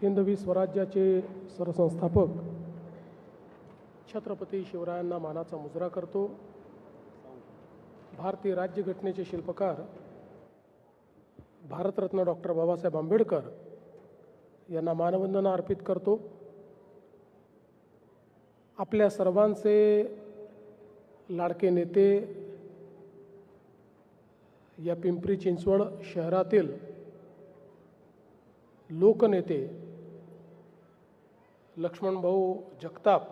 हिंदवी स्वराज्याचे सरसंस्थापक छत्रपती शिवरायांना मानाचा मुजरा करतो। भारतीय राज्यघटनेचे शिल्पकार भारतरत्न डॉक्टर बाबासाहेब आंबेडकर यांना मानवंदना अर्पित करतो। आपल्या सर्वांचे लाडके नेते या पिंपरी चिंचवड शहरातील लोकनेते लक्ष्मणभाऊ जगताप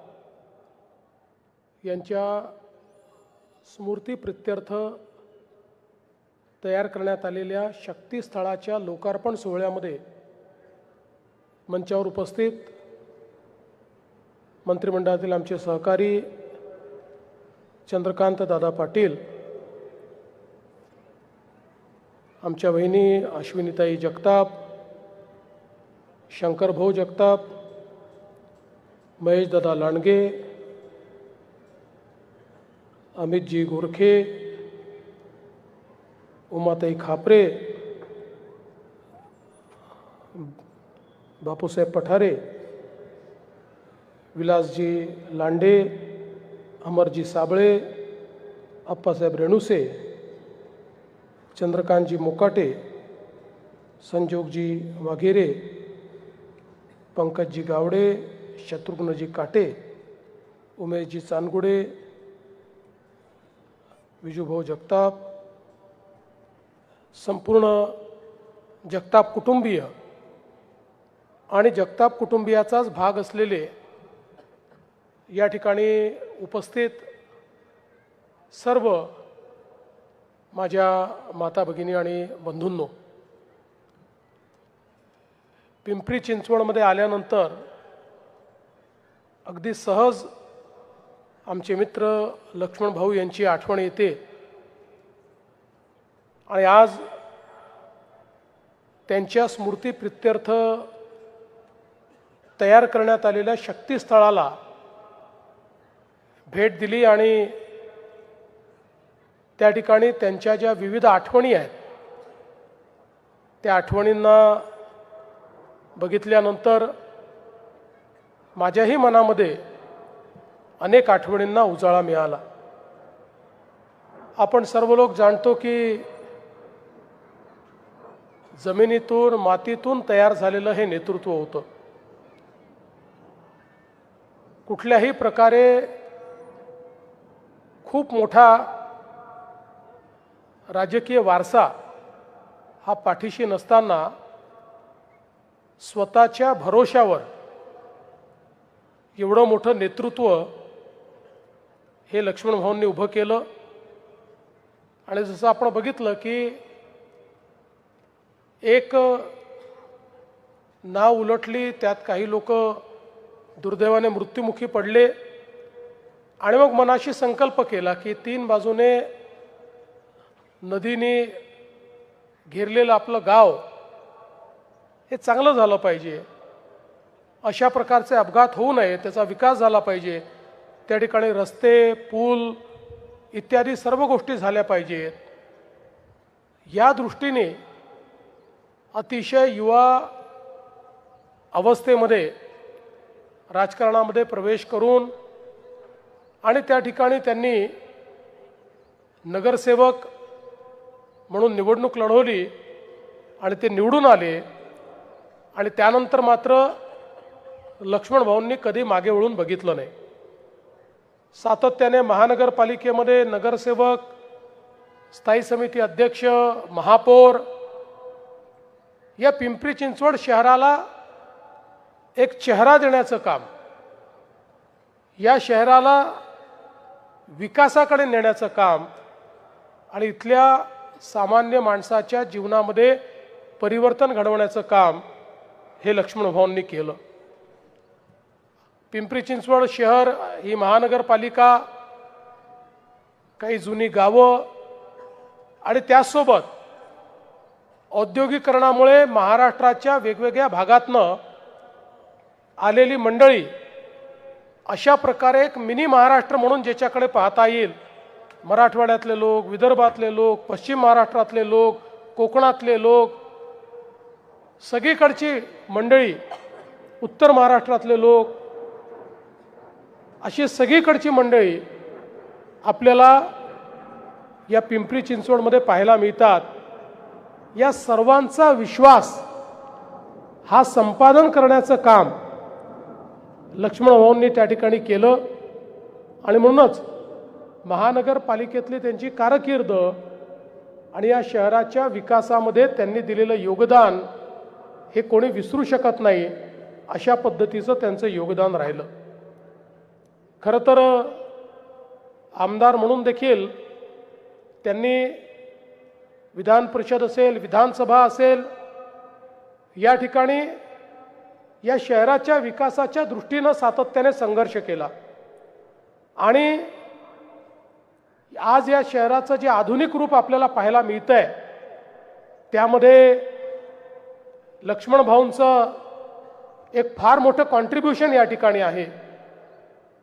यांच्या स्मृतीप्रित्यर्थ तयार करण्यात आलेल्या शक्तीस्थळाच्या लोकार्पण सोहळ्यामध्ये मंचावर उपस्थित मंत्रिमंडळातील आमचे सहकारी चंद्रकांत दादा पाटील, आमच्या वहिनी अश्विनीताई जगताप, शंकरभाऊ जगताप, महेश दादा लांडगे, अमितजी गोरखे, उमाताई खापरे, बापूसाहेब पठारे, विलासजी लांडे, अमरजी साबळे, अप्पासाहेब रेणुसे, चंद्रकांतजी मोकाटे, संजोगजी वाघेरे, पंकजजी गावडे, शत्रुघ्नजी काटे, उमेशजी चांदगुडे, विजूभाऊ जगताप, संपूर्ण जगताप कुटुंबीय आणि जगताप कुटुंबियाचाच भाग असलेले या ठिकाणी उपस्थित सर्व माझ्या माता भगिनी आणि बंधूंनो, पिंपरी चिंचवडमध्ये आल्यानंतर अगदी सहज आमचे मित्र लक्ष्मणभाऊ यांची आठवण येते आणि आज त्यांच्या स्मृतीप्रित्यर्थ तयार करण्यात आलेल्या शक्तीस्थळाला भेट दिली आणि त्या ठिकाणी त्यांच्या ज्या विविध आठवणी आहेत त्या आठवणींना बघितल्यानंतर माझ्याही मनामध्ये अनेक आठवणींना उजाळा मिळाला। आपण सर्व लोक जाणतो की जमिनीतून मातीतून तयार झालेलं हे नेतृत्व होतं। कुठल्याही प्रकारे खूप मोठा राजकीय वारसा हा पाठीशी नसताना स्वतःच्या भरोशावर एवढं मोठं नेतृत्व हे लक्ष्मणभाऊंनी उभं केलं। आणि जसं आपण बघितलं की एक नाव उलटली, त्यात काही लोक दुर्दैवाने मृत्युमुखी पडले आणि मग मनाशी संकल्प केला की तीन बाजूने नदीने घेरलेलं आपलं गाव हे चांगलं झालं पाहिजे, अशा प्रकारचे अपघात होऊ नये, त्याचा विकास झाला पाहिजे, त्या ठिकाणी रस्ते, पूल इत्यादी सर्व गोष्टी झाल्या पाहिजेत। या दृष्टीने अतिशय युवा अवस्थेमध्ये राजकारणामध्ये प्रवेश करून आणि त्या ठिकाणी त्यांनी नगरसेवक म्हणून निवडणूक लढवली आणि ते निवडून आले आणि त्यानंतर मात्र लक्ष्मणभाऊंनी कधी मागे वळून बघितलं नाही। सातत्याने महानगरपालिकेमध्ये नगरसेवक, स्थायी समिती अध्यक्ष, महापौर या पिंपरी चिंचवड शहराला एक चेहरा देण्याचं काम, या शहराला विकासाकडे नेण्याचं काम आणि इथल्या सामान्य माणसाच्या जीवनामध्ये परिवर्तन घडवण्याचं काम हे लक्ष्मणभाऊंनी केलं। पिंपरी चिंचवड शहर ही महानगरपालिका, काही जुनी गावं आणि त्यासोबत औद्योगिकरणामुळे महाराष्ट्राच्या वेगवेगळ्या भागातनं आलेली मंडळी, अशा प्रकारे एक मिनी महाराष्ट्र म्हणून ज्याच्याकडे पाहता येईल, मराठवाड्यातले लोक, विदर्भातले लोक, पश्चिम महाराष्ट्रातले लोक, कोकणातले लोक, सगळीकडची मंडळी उत्तर महाराष्ट्रातले लोक, अशी सगळीकडची मंडळी आपल्याला या पिंपरी चिंचवडमध्ये पाहायला मिळतात। या सर्वांचा विश्वास हा संपादन करण्याचं काम लक्ष्मण भाऊंनी त्या ठिकाणी केलं आणि म्हणूनच महानगरपालिकेतली त्यांची कारकीर्द आणि या शहराच्या विकासामध्ये त्यांनी दिलेलं योगदान हे कोणी विसरू शकत नाही। अशा पद्धतीचं त्यांचं योगदान राहिलं। खरं तर आमदार म्हणून देखील त्यांनी विधान परिषद असेल, विधानसभा असेल, या ठिकाणी या शहराच्या विकासाच्या दृष्टीनं सातत्याने संघर्ष केला आणि आज या शहराचं जे आधुनिक रूप आपल्याला पाहायला मिळतंय त्यामध्ये लक्ष्मण भाऊंचं एक फार मोठं कॉन्ट्रीब्युशन या ठिकाणी आहे।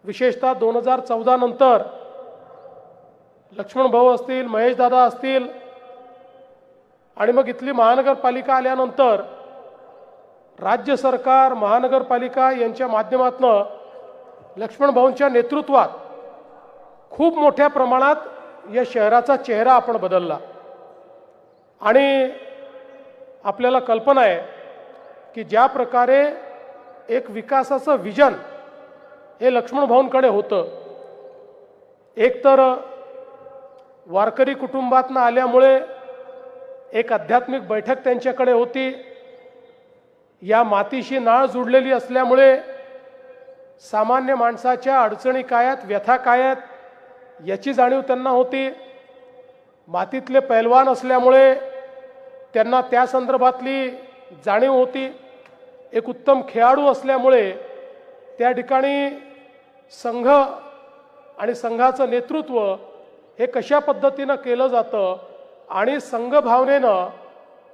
विशेषतः 2014 नंतर लक्ष्मण भाऊ असतील, महेश दादा असतील आणि मग इथली महानगरपालिका आल्यानंतर राज्य सरकार, महानगरपालिका यांच्या माध्यमातून लक्ष्मण भाऊंच्या नेतृत्वात खूप मोठ्या प्रमाणात या शहराचा चेहरा आपण बदलला आणि आपल्याला कल्पना आहे की ज्या प्रकारे एक विकासाचं विजन हे लक्ष्मण भाऊंकडे होतं, एक तर वारकरी कुटुंबातनं आल्यामुळे एक आध्यात्मिक बैठक त्यांच्याकडे होती, या मातीशी नाळ जुडलेली असल्यामुळे सामान्य माणसाच्या अडचणी काय आहेत, व्यथा काय आहेत याची जाणीव त्यांना होती, मातीतले पैलवान असल्यामुळे त्यांना त्या संदर्भातली जाणीव होती, एक उत्तम खेळाडू असल्यामुळे त्या ठिकाणी संघ आणि संघाचं नेतृत्व हे कशा पद्धतीनं केलं जातं आणि संघ भावनेनं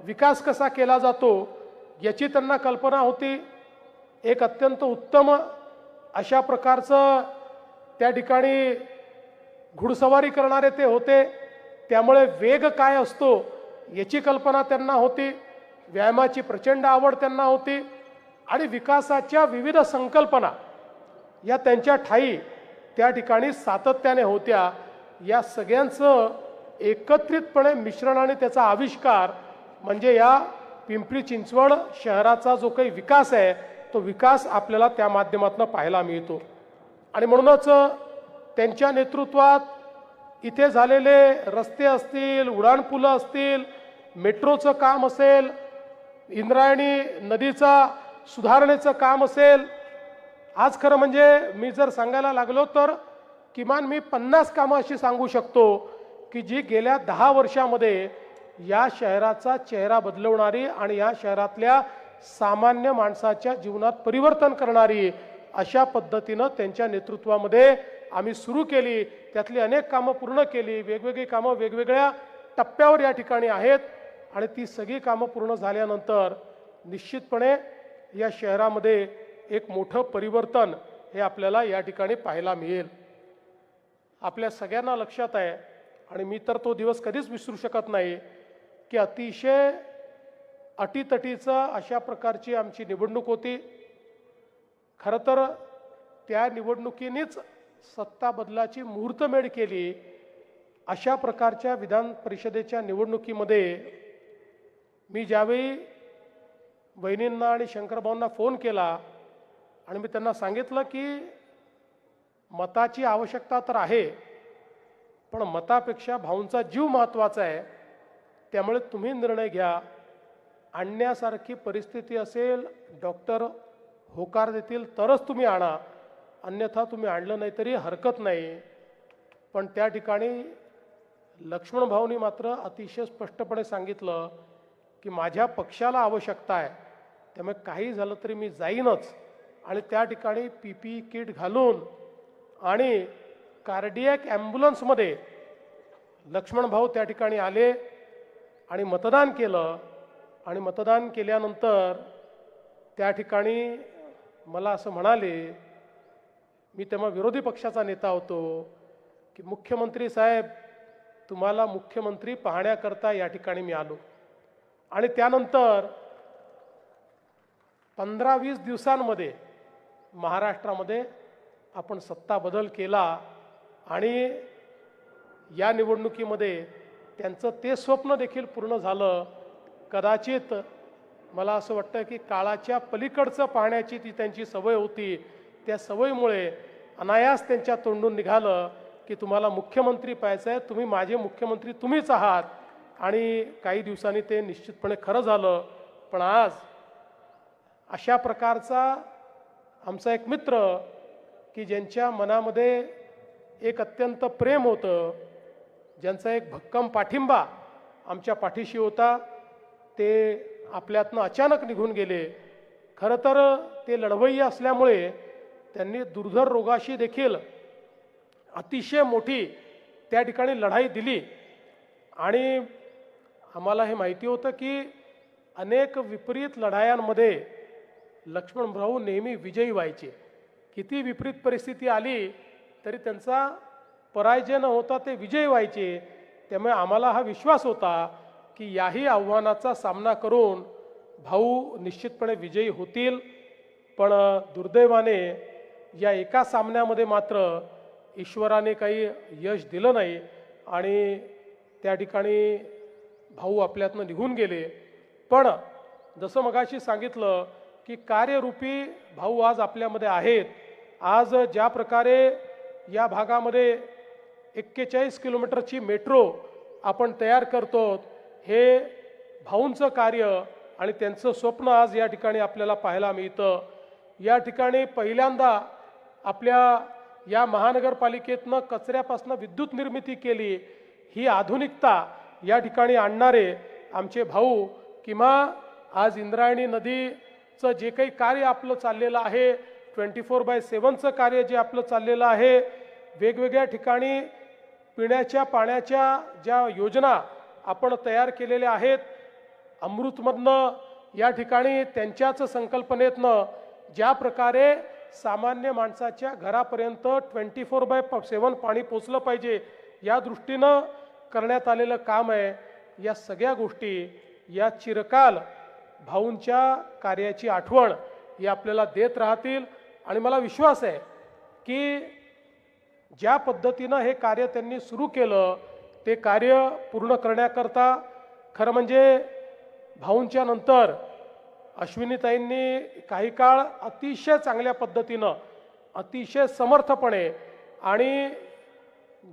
विकास कसा केला जातो याची त्यांना कल्पना होती। एक अत्यंत उत्तम अशा प्रकारचं त्या ठिकाणी घुडसवारी करणारे ते होते, त्यामुळे वेग काय असतो याची कल्पना त्यांना होती, व्यायामाची प्रचंड आवड त्यांना होती आणि विकासाच्या विविध संकल्पना या त्यांच्या ठायी त्या ठिकाणी सातत्याने होत्या। या सगळ्यांचं एकत्रितपणे मिश्रण आणि त्याचा आविष्कार म्हणजे या पिंपरी चिंचवड शहराचा जो काही विकास आहे तो विकास आपल्याला त्या माध्यमातून पाहायला मिळतो आणि म्हणूनच त्यांच्या नेतृत्वात इथे झालेले रस्ते असतील, उड्डाणपुलं असतील, मेट्रोचं काम असेल, इंद्रायणी नदीचा सुधारणेचं काम असेल, आज खरं म्हणजे मी जर सांगायला लागलो तर किमान मी 50 कामं अशी सांगू शकतो की जी गेल्या 10 वर्षामध्ये या शहराचा चेहरा बदलवणारी आणि या शहरातल्या सामान्य माणसाच्या जीवनात परिवर्तन करणारी अशा पद्धतीनं त्यांच्या नेतृत्वामध्ये आम्ही सुरू केली। त्यातली अनेक कामं पूर्ण केली, वेगवेगळी कामं वेगवेगळ्या टप्प्यावर या ठिकाणी आहेत आणि ती सगळी कामं पूर्ण झाल्यानंतर निश्चितपणे या शहरामध्ये एक मोठं परिवर्तन हे आपल्याला या ठिकाणी पाहायला मिळेल। आपल्या सगळ्यांना लक्षात आहे आणि मी तर तो दिवस कधीच विसरू शकत नाही की अतिशय अटीतटीचं अशा प्रकारची आमची निवडणूक होती। खरं तर त्या निवडणुकीनेच सत्ता बदलाची मुहूर्तमेढ केली। अशा प्रकारच्या विधान परिषदेच्या निवडणुकीमध्ये मी ज्यावेळी वहिनींना आणि शंकरभाऊंना फोन केला आणि मी त्यांना सांगितलं की मताची आवश्यकता तर आहे पण मतापेक्षा भाऊंचा जीव महत्त्वाचा आहे, त्यामुळे तुम्ही निर्णय घ्या, आणण्यासारखी परिस्थिती असेल, डॉक्टर होकार देतील तरच तुम्ही आणा, अन्यथा तुम्ही आणलं नाही तरी हरकत नाही। पण त्या ठिकाणी लक्ष्मण भाऊंनी मात्र अतिशय स्पष्टपणे सांगितलं की माझ्या पक्षाला आवश्यकता आहे, त्यामुळे काही झालं तरी मी जाईनच आणि त्या ठिकाणी PPE किट घालून आणि कार्डियक ॲम्ब्युलन्समध्ये लक्ष्मण भाऊ त्या ठिकाणी आले आणि मतदान केलं आणि मतदान केल्यानंतर त्या ठिकाणी मला असं म्हणाले, मी तेव्हा विरोधी पक्षाचा नेता होतो, की मुख्यमंत्री साहेब तुम्हाला मुख्यमंत्री पाहण्याकरता या ठिकाणी मी आलो आणि त्यानंतर 15-20 दिवसांमध्ये महाराष्ट्रामध्ये आपण सत्ता बदल केला आणि या निवडणुकीमध्ये त्यांचं ते स्वप्न देखील पूर्ण झालं. कदाचित मला असं वाटतं की काळाच्या पलीकडचं पाहण्याची ती त्यांची सवय होती. त्या सवयीमुळे अनायास त्यांच्या तोंडून निघालं की तुम्हाला मुख्यमंत्री पाहायचं आहे, तुम्ही माझे मुख्यमंत्री तुम्हीच आहात. आणि काही दिवसांनी ते निश्चितपणे खरं झालं. पण आज अशा प्रकारचा आमचा एक मित्र की ज्यांच्या मनामध्ये एक अत्यंत प्रेम होतं, ज्यांचा एक भक्कम पाठिंबा आमच्या पाठीशी होता, ते आपल्यातनं अचानक निघून गेले. खरं तर ते लढवय्ये असल्यामुळे त्यांनी दुर्धर रोगाशी देखील अतिशय मोठी त्या ठिकाणी लढाई दिली. आणि आम्हाला हे माहिती होतं की अनेक विपरीत लढायांमध्ये लक्ष्मणभाऊ नेहमी विजयी व्हायचे. किती विपरीत परिस्थिती आली तरी त्यांचा पराजय न होता ते विजयी व्हायचे. त्यामुळे आम्हाला हा विश्वास होता की याही आव्हानाचा सामना करून भाऊ निश्चितपणे विजयी होतील. पण दुर्दैवाने या एका सामन्यामध्ये मात्र ईश्वराने काही यश दिलं नाही आणि त्या ठिकाणी भाऊ आपल्यातनं निघून गेले. पण जसं मगाशी सांगितलं की कार्यरूपी भाऊ आज आपल्यामध्ये आहेत. आज ज्या प्रकारे या भागामध्ये 41 किलोमीटरची मेट्रो आपण तयार करतो, हे भाऊंचं कार्य आणि त्यांचं स्वप्न आज या ठिकाणी आपल्याला पाहायला मिळतं. या ठिकाणी पहिल्यांदा आपल्या या महानगरपालिकेतनं कचऱ्यापासून विद्युत निर्मिती केली. ही आधुनिकता या ठिकाणी आणणारे आमचे भाऊ, किंवा आज इंद्रायणी नदीचं जे काही कार्य आपलं चाललेलं आहे, 24/7चं कार्य जे आपलं चाललेलं आहे, वेगवेगळ्या ठिकाणी पिण्याच्या पाण्याच्या ज्या योजना आपण तयार केलेल्या आहेत, अमृतमधनं या ठिकाणी त्यांच्याच संकल्पनेतनं ज्या प्रकारे सामान्य माणसाच्या घरापर्यंत 24/7 पाणी पोचलं पाहिजे या दृष्टीनं करण्यात आलेलं काम आहे. या सगळ्या गोष्टी या चिरकाल भाऊंच्या कार्याची आठवण ही आपल्याला देत राहतील. आणि मला विश्वास आहे की ज्या पद्धतीनं हे कार्य त्यांनी सुरू केलं ते कार्य पूर्ण करण्याकरता खरं म्हणजे भाऊंच्या नंतर अश्विनीताईंनी काही काळ अतिशय चांगल्या पद्धतीनं, अतिशय समर्थपणे आणि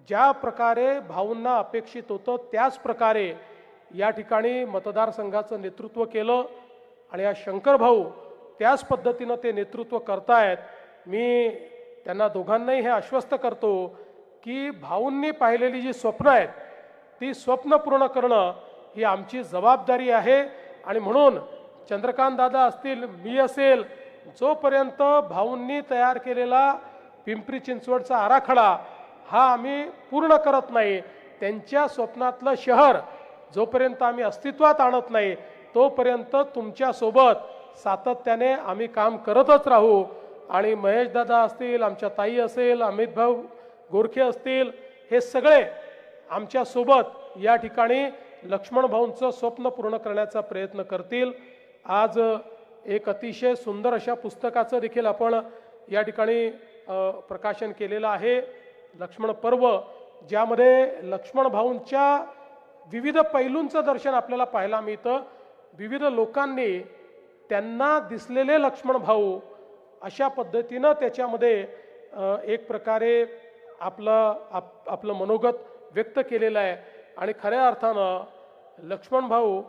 ज्या प्रकारे भाऊंना अपेक्षित होतं त्याच प्रकारे या ठिकाणी मतदारसंघाचं नेतृत्व केलं. आणि या शंकर भाऊ त्याच पद्धतीनं ते नेतृत्व करतायत. मी त्यांना दोघांनाही हे आश्वस्त करतो की भाऊंनी पाहिलेली जी स्वप्न आहेत ती स्वप्न पूर्ण करणं ही आमची जबाबदारी आहे. आणि म्हणून चंद्रकांत दादा असतील, मी असेल, जोपर्यंत भाऊंनी तयार केलेला पिंपरी चिंचवडचा आराखडा हा आम्ही पूर्ण करत नाही, त्यांच्या स्वप्नातलं शहर जोपर्यंत आम्ही अस्तित्वात आणत नाही, तोपर्यंत तुमच्यासोबत सातत्याने आम्ही काम करतच राहू. आणि महेश दादा असतील, आमच्या ताई असेल, अमित भाऊ गोरखे असतील, हे सगळे आमच्यासोबत या ठिकाणी लक्ष्मण भाऊंचं स्वप्न पूर्ण करण्याचा प्रयत्न करतील. आज एक अतिशय सुंदर अशा पुस्तकाचं देखील आपण या ठिकाणी प्रकाशन केलेलं आहे, लक्ष्मण पर्व, ज्यामध्ये लक्ष्मण भाऊंच्या विविध पैलूंचं दर्शन आपल्याला पाहायला मिळतं. विविध लोकांनी त्यांना दिसलेले लक्ष्मण भाऊ अशा पद्धतीनं त्याच्यामध्ये एक प्रकारे आपलं मनोगत व्यक्त केलेलं आहे. आणि खऱ्या अर्थानं लक्ष्मण भाऊ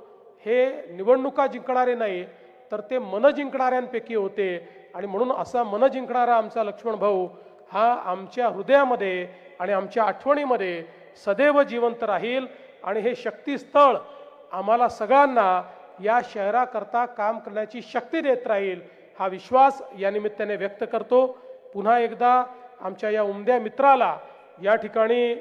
हे निवडणुका जिंकणारे नाही तर ते मन जिंकणाऱ्यांपैकी होते. आणि म्हणून असा मन जिंकणारा आमचा लक्ष्मण भाऊ हा आमच्या हृदयामध्ये आणि आमच्या आठवणीमध्ये सदैव जिवंत राहील. आणि हे शक्तीस्थळ आम्हाला सगळ्यांना या शहराकरता काम करण्याची शक्ती देत राहील, हा विश्वास या निमित्ताने व्यक्त करतो. पुन्हा एकदा आमच्या या उमद्या मित्राला या ठिकाणी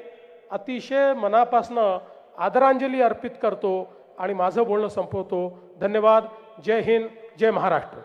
अतिशय मनापासनं आदरांजली अर्पित करतो आणि माझं बोलणं संपवतो. धन्यवाद. जय हिंद, जय महाराष्ट्र.